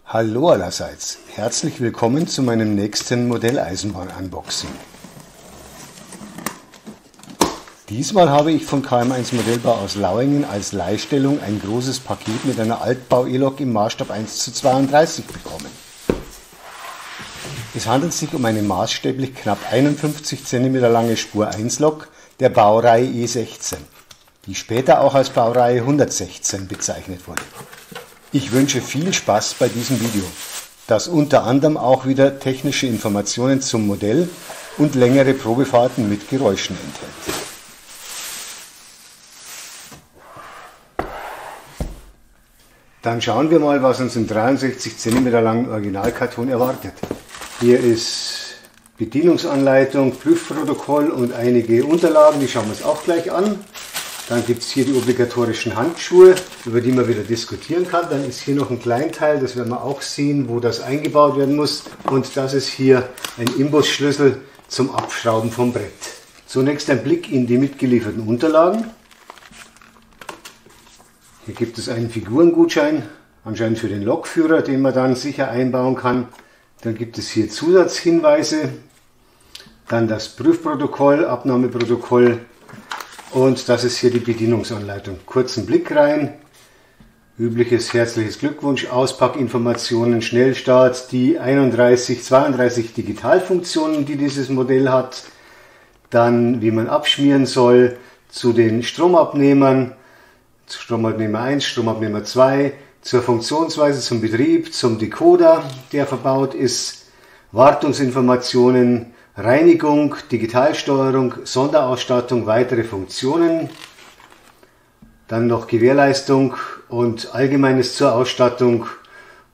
Hallo allerseits, herzlich willkommen zu meinem nächsten Modelleisenbahn-Unboxing. Diesmal habe ich von KM1 Modellbau aus Lauingen als Leihstellung ein großes Paket mit einer Altbau-E-Lok im Maßstab 1:32 bekommen. Es handelt sich um eine maßstäblich knapp 51 cm lange Spur 1 Lok der Baureihe E16, die später auch als Baureihe 116 bezeichnet wurde. Ich wünsche viel Spaß bei diesem Video, das unter anderem auch wieder technische Informationen zum Modell und längere Probefahrten mit Geräuschen enthält. Dann schauen wir mal, was uns im 63 cm langen Originalkarton erwartet. Hier ist Bedienungsanleitung, Prüfprotokoll und einige Unterlagen, die schauen wir uns auch gleich an. Dann gibt es hier die obligatorischen Handschuhe, über die man wieder diskutieren kann. Dann ist hier noch ein Kleinteil, das werden wir auch sehen, wo das eingebaut werden muss. Und das ist hier ein Imbusschlüssel zum Abschrauben vom Brett. Zunächst ein Blick in die mitgelieferten Unterlagen. Hier gibt es einen Figurengutschein, anscheinend für den Lokführer, den man dann sicher einbauen kann. Dann gibt es hier Zusatzhinweise, dann das Prüfprotokoll, Abnahmeprotokoll. Und das ist hier die Bedienungsanleitung. Kurzen Blick rein. Übliches herzliches Glückwunsch, Auspackinformationen, Schnellstart, die 32 Digitalfunktionen, die dieses Modell hat. Dann wie man abschmieren soll, zu den Stromabnehmern, Stromabnehmer 1, Stromabnehmer 2, zur Funktionsweise, zum Betrieb, zum Decoder, der verbaut ist, Wartungsinformationen, Reinigung, Digitalsteuerung, Sonderausstattung, weitere Funktionen, dann noch Gewährleistung und Allgemeines zur Ausstattung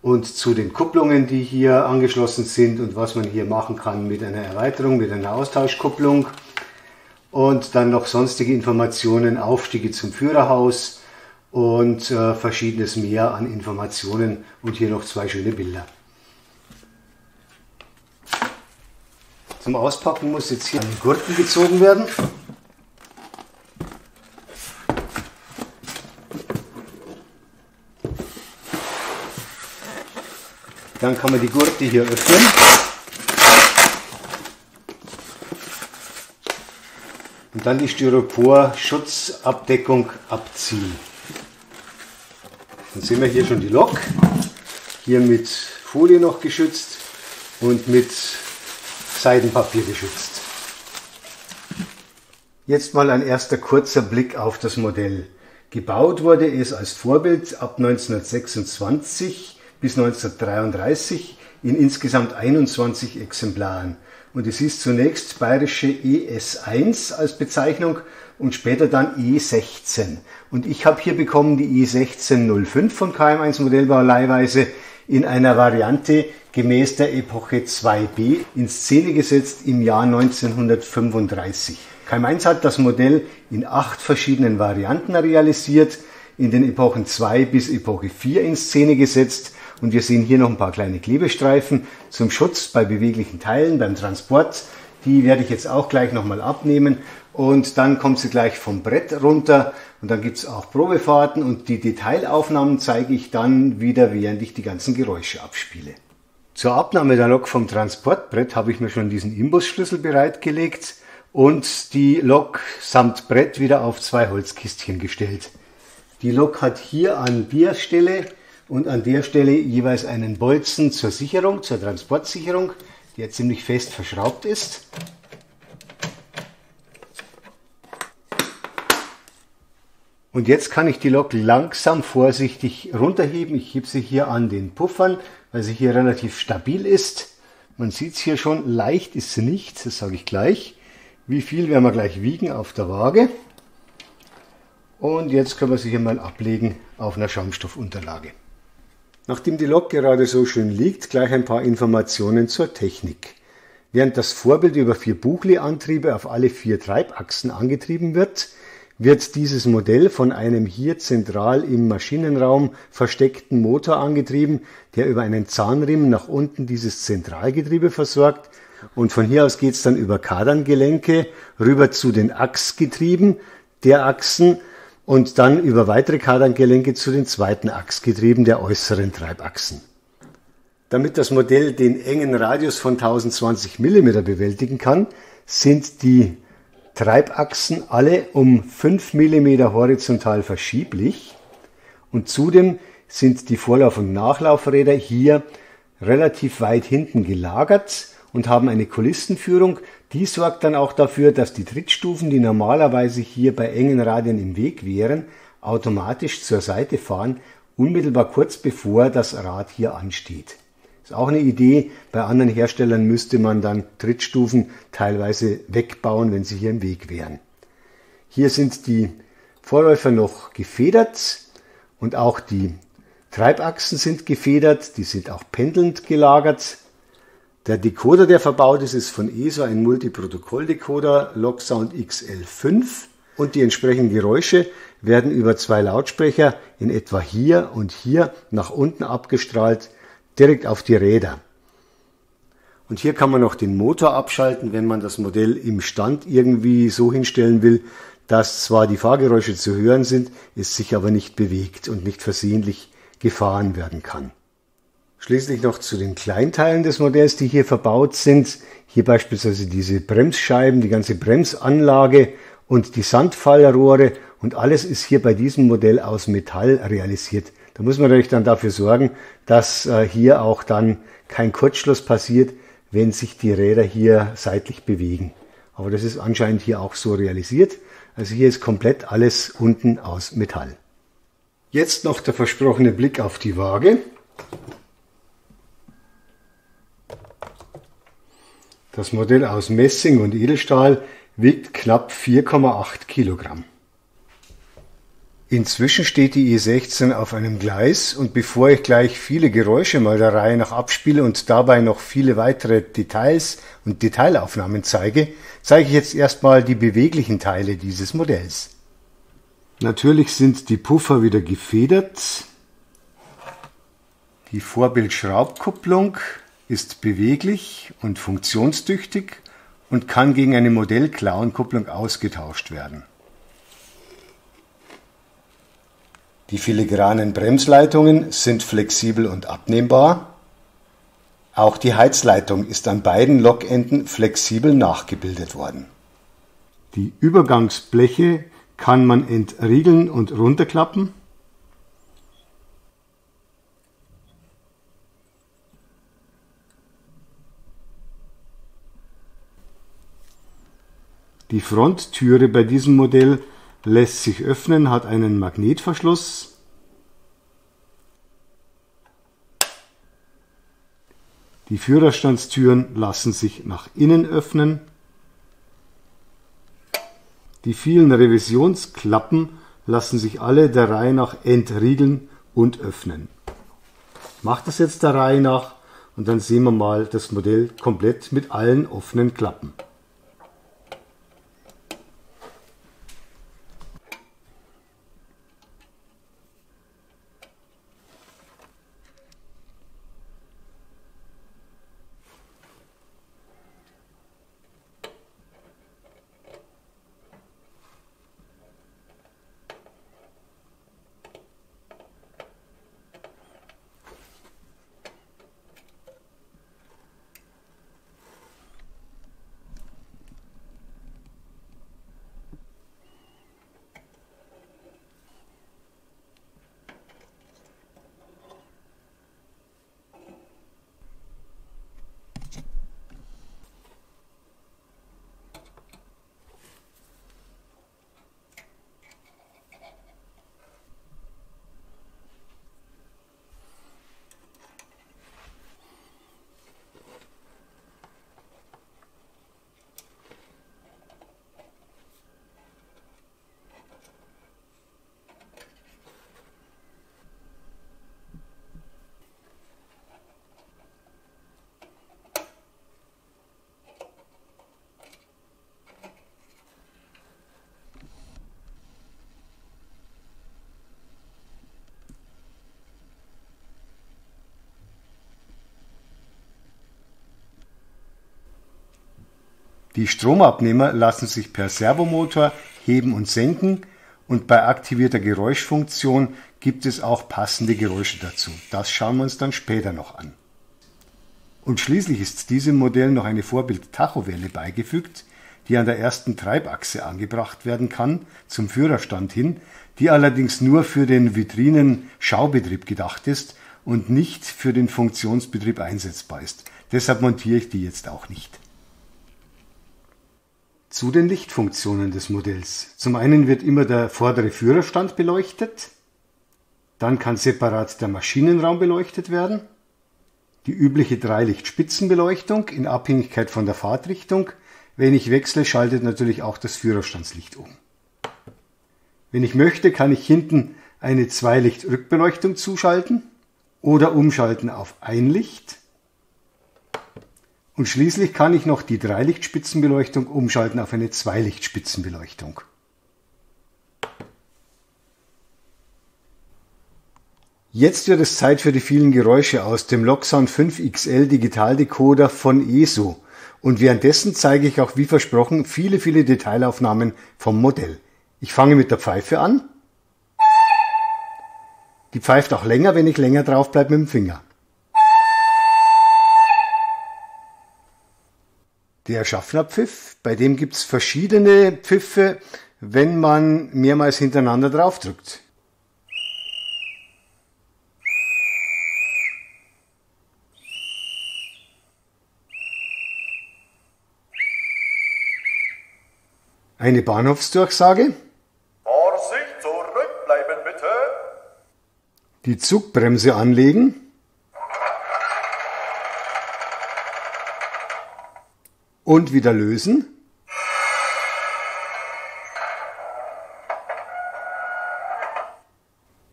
und zu den Kupplungen, die hier angeschlossen sind und was man hier machen kann mit einer Erweiterung, mit einer Austauschkupplung und dann noch sonstige Informationen, Aufstiege zum Führerhaus und verschiedenes mehr an Informationen und hier noch zwei schöne Bilder. Zum Auspacken muss jetzt hier ein Gurten gezogen werden. Dann kann man die Gurte hier öffnen. Und dann die Styropor-Schutzabdeckung abziehen. Dann sehen wir hier schon die Lok. Hier mit Folie noch geschützt und mit Seidenpapier geschützt. Jetzt mal ein erster kurzer Blick auf das Modell. Gebaut wurde es als Vorbild ab 1926 bis 1933 in insgesamt 21 Exemplaren. Und es ist zunächst bayerische ES1 als Bezeichnung und später dann E16. Und ich habe hier bekommen die E1605 von KM1 Modellbau leihweise in einer Variante gemäß der Epoche 2b in Szene gesetzt im Jahr 1935. KM1 hat das Modell in 8 verschiedenen Varianten realisiert, in den Epochen 2 bis Epoche 4 in Szene gesetzt und wir sehen hier noch ein paar kleine Klebestreifen zum Schutz bei beweglichen Teilen, beim Transport. Die werde ich jetzt auch gleich nochmal abnehmen und dann kommt sie gleich vom Brett runter und dann gibt es auch Probefahrten und die Detailaufnahmen zeige ich dann wieder, während ich die ganzen Geräusche abspiele. Zur Abnahme der Lok vom Transportbrett habe ich mir schon diesen Imbusschlüssel bereitgelegt und die Lok samt Brett wieder auf 2 Holzkistchen gestellt. Die Lok hat hier an der Stelle und an der Stelle jeweils einen Bolzen zur Sicherung, zur Transportsicherung, der ziemlich fest verschraubt ist. Und jetzt kann ich die Lok langsam vorsichtig runterheben. Ich hebe sie hier an den Puffern, weil sie hier relativ stabil ist. Man sieht es hier schon, leicht ist sie nicht, das sage ich gleich. Wie viel werden wir gleich wiegen auf der Waage. Und jetzt können wir sie hier mal ablegen auf einer Schaumstoffunterlage. Nachdem die Lok gerade so schön liegt, gleich ein paar Informationen zur Technik. Während das Vorbild über 4 Buchli-Antriebe auf alle 4 Treibachsen angetrieben wird dieses Modell von einem hier zentral im Maschinenraum versteckten Motor angetrieben, der über einen Zahnriemen nach unten dieses Zentralgetriebe versorgt. Und von hier aus geht es dann über Kardangelenke rüber zu den Achsgetrieben der Achsen und dann über weitere Kardangelenke zu den zweiten Achsgetrieben der äußeren Treibachsen. Damit das Modell den engen Radius von 1020 mm bewältigen kann, sind die Treibachsen alle um 5 mm horizontal verschieblich und zudem sind die Vorlauf- und Nachlaufräder hier relativ weit hinten gelagert und haben eine Kulissenführung. Die sorgt dann auch dafür, dass die Trittstufen, die normalerweise hier bei engen Radien im Weg wären, automatisch zur Seite fahren, unmittelbar kurz bevor das Rad hier ansteht. Ist auch eine Idee. Bei anderen Herstellern müsste man dann Trittstufen teilweise wegbauen, wenn sie hier im Weg wären. Hier sind die Vorläufer noch gefedert und auch die Treibachsen sind gefedert. Die sind auch pendelnd gelagert. Der Decoder, der verbaut ist, ist von ESO ein Multiprotokoll-Decoder LogSound XL5 und die entsprechenden Geräusche werden über 2 Lautsprecher in etwa hier und hier nach unten abgestrahlt, direkt auf die Räder. Und hier kann man noch den Motor abschalten, wenn man das Modell im Stand irgendwie so hinstellen will, dass zwar die Fahrgeräusche zu hören sind, es sich aber nicht bewegt und nicht versehentlich gefahren werden kann. Schließlich noch zu den Kleinteilen des Modells, die hier verbaut sind. Hier beispielsweise diese Bremsscheiben, die ganze Bremsanlage und die Sandfallrohre und alles ist hier bei diesem Modell aus Metall realisiert. Da muss man natürlich dann dafür sorgen, dass hier auch dann kein Kurzschluss passiert, wenn sich die Räder hier seitlich bewegen. Aber das ist anscheinend hier auch so realisiert. Also hier ist komplett alles unten aus Metall. Jetzt noch der versprochene Blick auf die Waage. Das Modell aus Messing und Edelstahl wiegt knapp 4,8 Kilogramm. Inzwischen steht die E16 auf einem Gleis und bevor ich gleich viele Geräusche mal der Reihe nach abspiele und dabei noch viele weitere Details und Detailaufnahmen zeige, zeige ich jetzt erstmal die beweglichen Teile dieses Modells. Natürlich sind die Puffer wieder gefedert. Die Vorbildschraubkupplung ist beweglich und funktionstüchtig und kann gegen eine Modell-Klauenkupplung ausgetauscht werden. Die filigranen Bremsleitungen sind flexibel und abnehmbar. Auch die Heizleitung ist an beiden Lokenden flexibel nachgebildet worden. Die Übergangsbleche kann man entriegeln und runterklappen. Die Fronttüre bei diesem Modell lässt sich öffnen, hat einen Magnetverschluss. Die Führerstandstüren lassen sich nach innen öffnen. Die vielen Revisionsklappen lassen sich alle der Reihe nach entriegeln und öffnen. Ich mache das jetzt der Reihe nach und dann sehen wir mal das Modell komplett mit allen offenen Klappen. Die Stromabnehmer lassen sich per Servomotor heben und senken und bei aktivierter Geräuschfunktion gibt es auch passende Geräusche dazu. Das schauen wir uns dann später noch an. Und schließlich ist diesem Modell noch eine Vorbild-Tachowelle beigefügt, die an der ersten Treibachse angebracht werden kann, zum Führerstand hin, die allerdings nur für den Vitrinen-Schaubetrieb gedacht ist und nicht für den Funktionsbetrieb einsetzbar ist. Deshalb montiere ich die jetzt auch nicht. Zu den Lichtfunktionen des Modells. Zum einen wird immer der vordere Führerstand beleuchtet, dann kann separat der Maschinenraum beleuchtet werden, die übliche Dreilichtspitzenbeleuchtung in Abhängigkeit von der Fahrtrichtung. Wenn ich wechsle, schaltet natürlich auch das Führerstandslicht um. Wenn ich möchte, kann ich hinten eine Zweilicht-Rückbeleuchtung zuschalten oder umschalten auf ein Licht. Und schließlich kann ich noch die Dreilichtspitzenbeleuchtung umschalten auf eine Zweilichtspitzenbeleuchtung. Jetzt wird es Zeit für die vielen Geräusche aus dem Loxsound 5 XL Digitaldecoder von ESO. Und währenddessen zeige ich auch, wie versprochen, viele Detailaufnahmen vom Modell. Ich fange mit der Pfeife an. Die pfeift auch länger, wenn ich länger drauf bleibe mit dem Finger. Der Schaffnerpfiff, bei dem gibt es verschiedene Pfiffe, wenn man mehrmals hintereinander drauf drückt. Eine Bahnhofsdurchsage. Vorsicht, zurückbleiben bitte. Die Zugbremse anlegen. Und wieder lösen.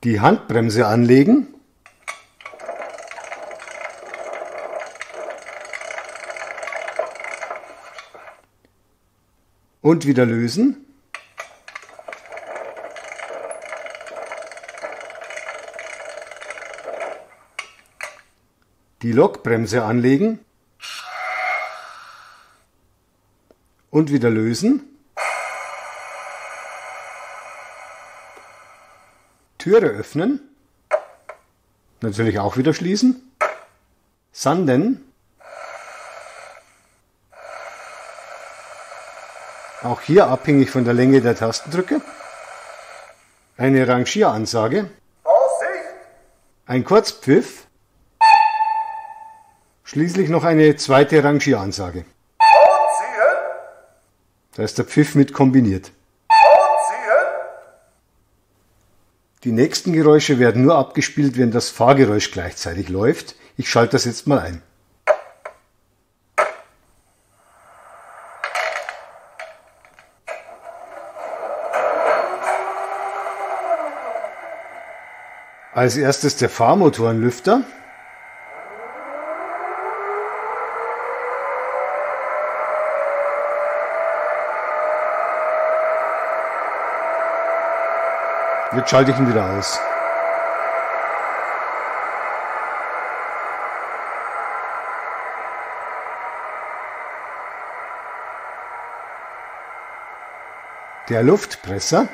Die Handbremse anlegen. Und wieder lösen. Die Lokbremse anlegen. Und wieder lösen. Türe öffnen. Natürlich auch wieder schließen. Sanden. Auch hier abhängig von der Länge der Tastendrücke. Eine Rangieransage. Vorsicht! Ein Kurzpfiff. Schließlich noch eine zweite Rangieransage. Vorziehen! Da ist der Pfiff mit kombiniert. Vorziehen! Die nächsten Geräusche werden nur abgespielt, wenn das Fahrgeräusch gleichzeitig läuft. Ich schalte das jetzt mal ein. Als erstes der Fahrmotorenlüfter. Jetzt schalte ich ihn wieder aus. Der Luftpresser.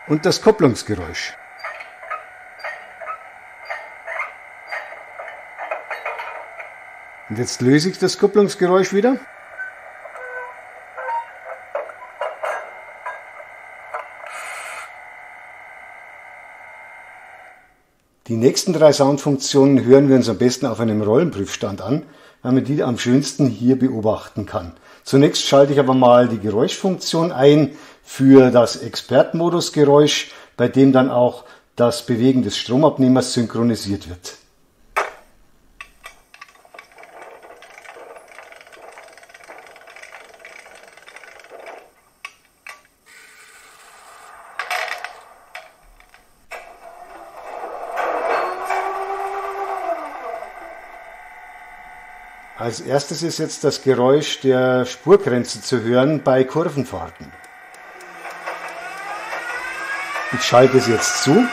Und das Kupplungsgeräusch. Und jetzt löse ich das Kupplungsgeräusch wieder. Die nächsten 3 Soundfunktionen hören wir uns am besten auf einem Rollenprüfstand an, weil man die am schönsten hier beobachten kann. Zunächst schalte ich aber mal die Geräuschfunktion ein für das Expertenmodusgeräusch, bei dem dann auch das Bewegen des Stromabnehmers synchronisiert wird. Als erstes ist jetzt das Geräusch der Spurgrenze zu hören bei Kurvenfahrten. Ich schalte es jetzt zu.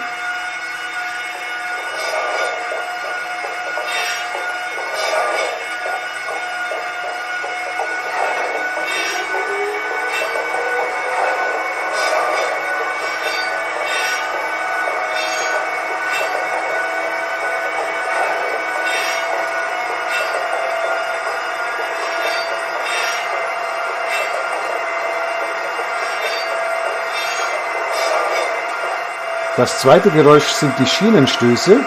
Das zweite Geräusch sind die Schienenstöße.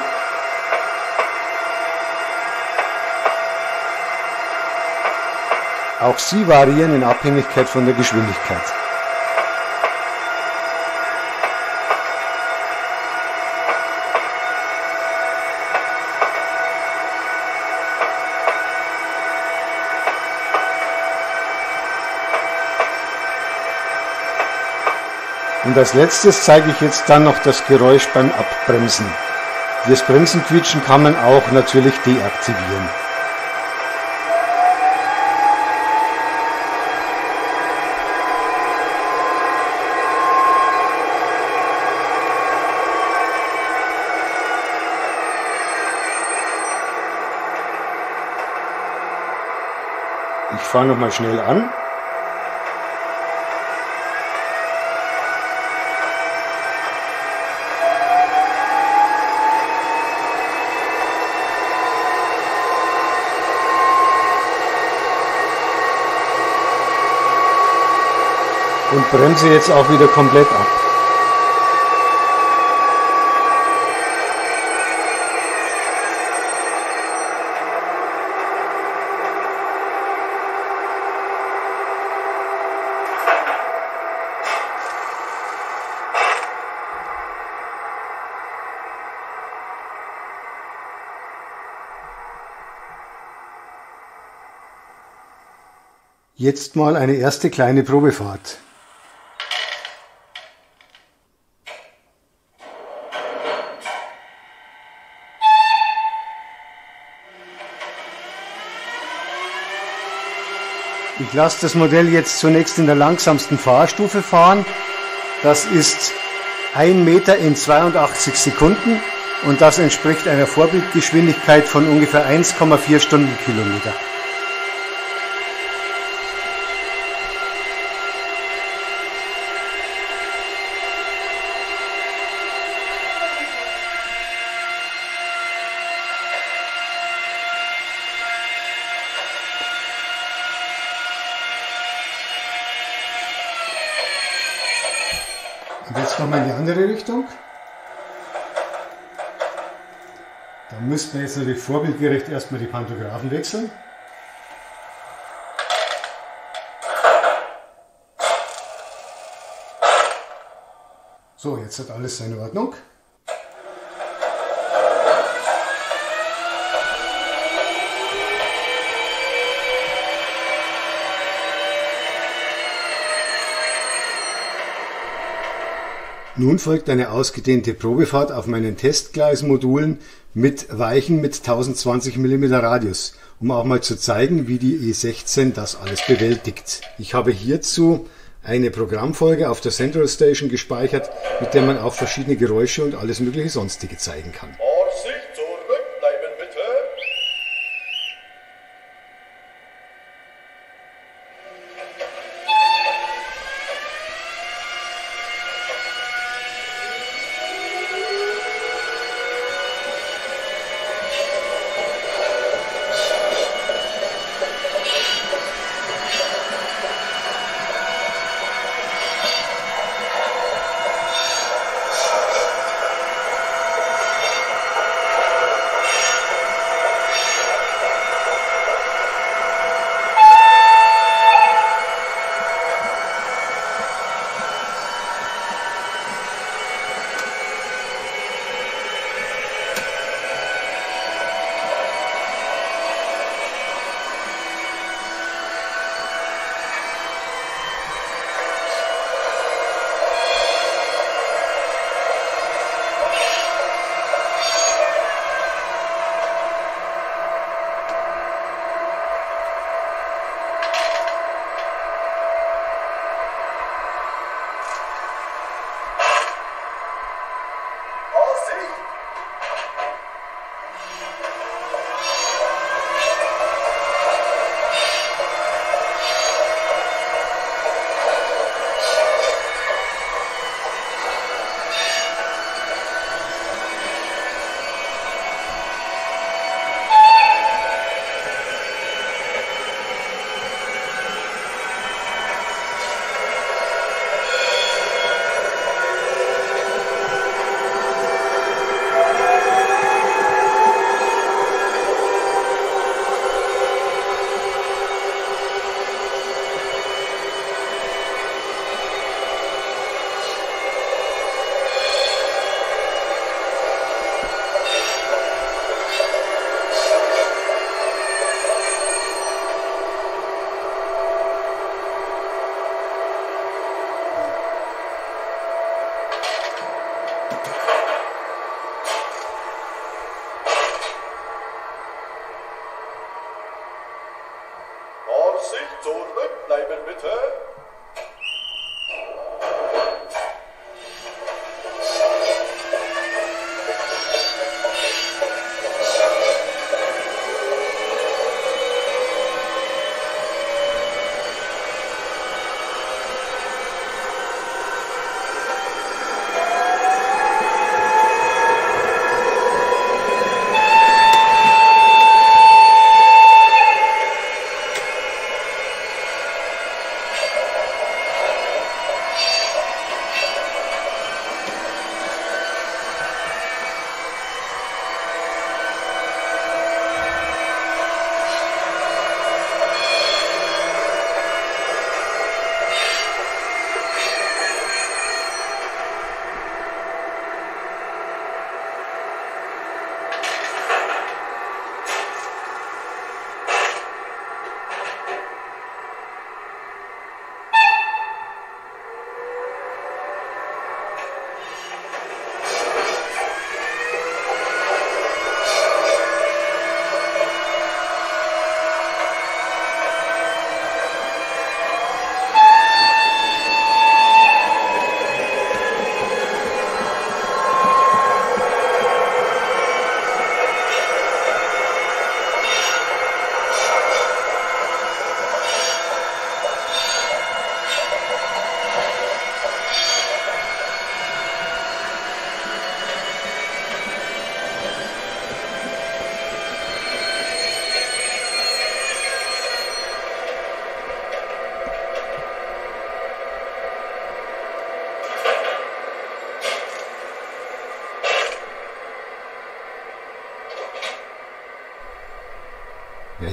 Auch sie variieren in Abhängigkeit von der Geschwindigkeit. Und als letztes zeige ich jetzt dann noch das Geräusch beim Abbremsen. Das Bremsenquietschen kann man auch natürlich deaktivieren. Ich fahre nochmal schnell an. Und bremse jetzt auch wieder komplett ab. Jetzt mal eine erste kleine Probefahrt. Ich lasse das Modell jetzt zunächst in der langsamsten Fahrstufe fahren. Das ist 1 Meter in 82 Sekunden und das entspricht einer Vorbildgeschwindigkeit von ungefähr 1,4 Stundenkilometer. Und jetzt fahren wir in die andere Richtung. Da müssten wir jetzt natürlich vorbildgerecht erstmal die Pantographen wechseln. So, jetzt hat alles seine Ordnung. Nun folgt eine ausgedehnte Probefahrt auf meinen Testgleismodulen mit Weichen mit 1020 mm Radius, um auch mal zu zeigen, wie die E16 das alles bewältigt. Ich habe hierzu eine Programmfolge auf der Central Station gespeichert, mit der man auch verschiedene Geräusche und alles mögliche sonstige zeigen kann. Vorsicht, zurückbleiben bitte.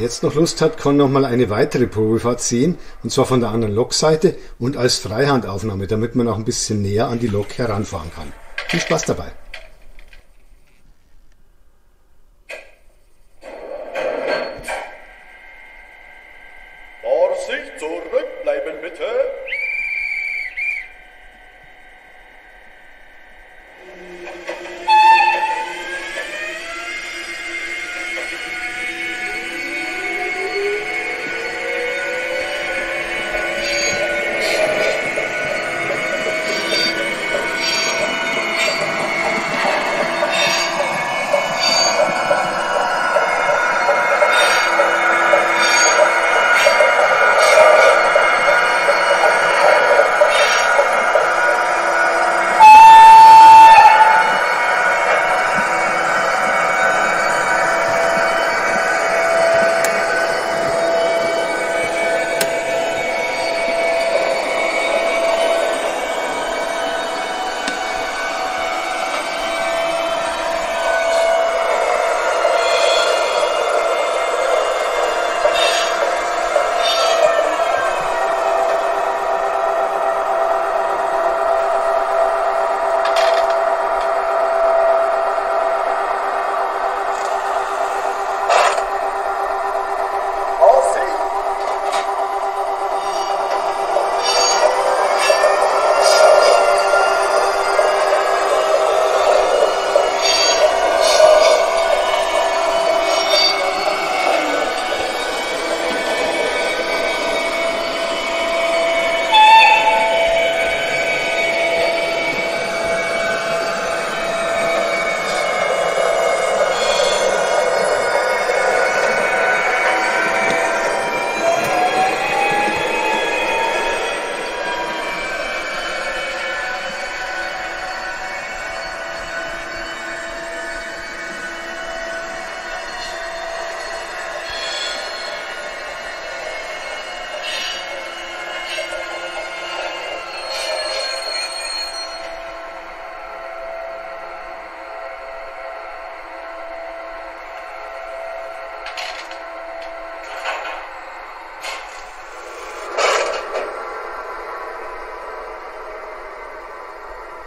jetzt noch Lust hat, kann noch mal eine weitere Probefahrt sehen, und zwar von der anderen Lokseite und als Freihandaufnahme, damit man auch ein bisschen näher an die Lok heranfahren kann. Viel Spaß dabei! Vorsicht, zurückbleiben bitte.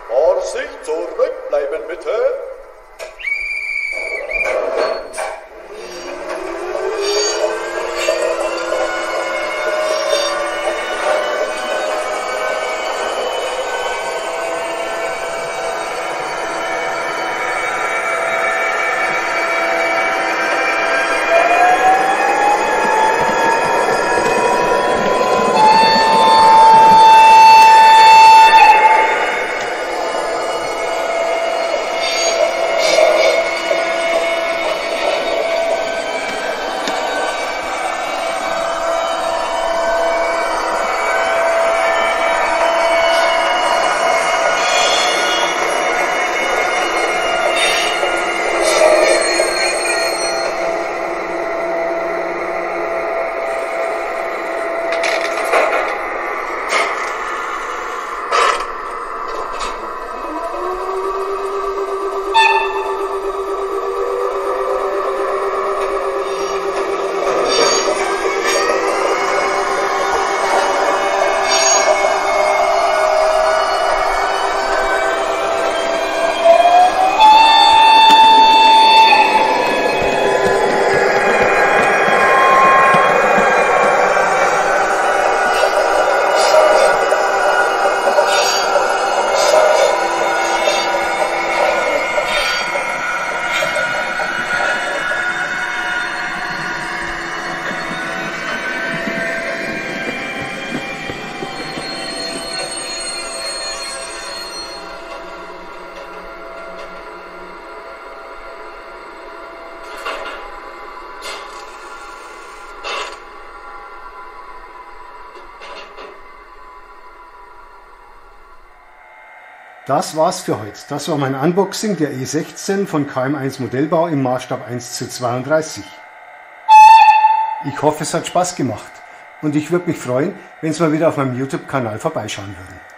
Vorsicht, zurückbleiben bitte. Das war's für heute. Das war mein Unboxing der E16 von KM1 Modellbau im Maßstab 1:32. Ich hoffe, es hat Spaß gemacht und ich würde mich freuen, wenn Sie mal wieder auf meinem YouTube-Kanal vorbeischauen würden.